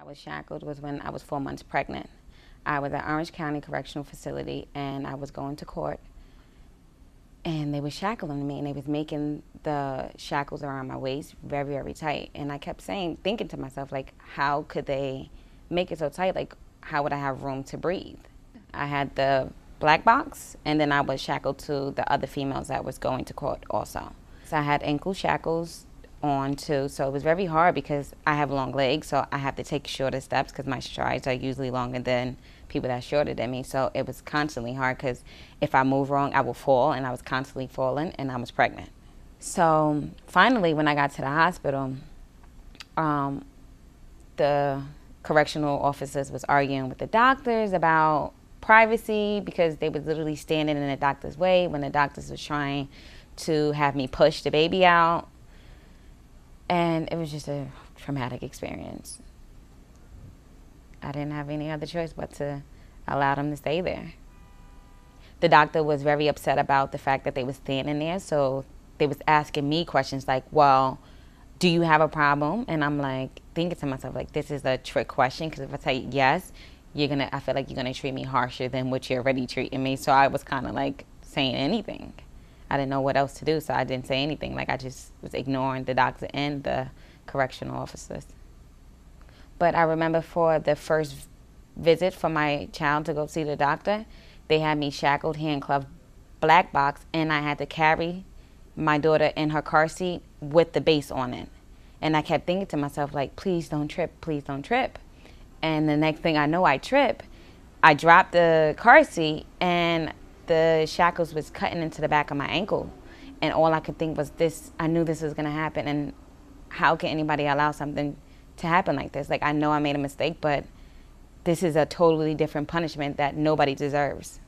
I was shackled was when I was 4 months pregnant. I was at Orange County Correctional Facility and I was going to court and they were shackling me and they was making the shackles around my waist very, very tight. And I kept thinking to myself, like, how could they make it so tight? Like, how would I have room to breathe? I had the black box and then I was shackled to the other females that was going to court also. So I had ankle shackles on too, so it was very hard because I have long legs, so I have to take shorter steps because my strides are usually longer than people that are shorter than me. So it was constantly hard because if I move wrong, I will fall, and I was constantly falling, and I was pregnant. So finally, when I got to the hospital, the correctional officers was arguing with the doctors about privacy because they was literally standing in the doctor's way when the doctors was trying to have me push the baby out. And it was just a traumatic experience. I didn't have any other choice but to allow them to stay there. The doctor was very upset about the fact that they were standing there, so they was asking me questions like, well, do you have a problem? And I'm like, thinking to myself, like, this is a trick question, because if I tell you yes, I feel like you're gonna treat me harsher than what you're already treating me. So I was kind of like saying anything. I didn't know what else to do, so I didn't say anything. Like, I just was ignoring the doctor and the correctional officers. But I remember for the first visit for my child to go see the doctor, they had me shackled, handcuffed, black box, and I had to carry my daughter in her car seat with the base on it. And I kept thinking to myself, like, please don't trip, please don't trip. And the next thing I know, I trip. I dropped the car seat, and the shackles was cutting into the back of my ankle. And all I could think was this, I knew this was gonna happen, and how can anybody allow something to happen like this? Like, I know I made a mistake, but this is a totally different punishment that nobody deserves.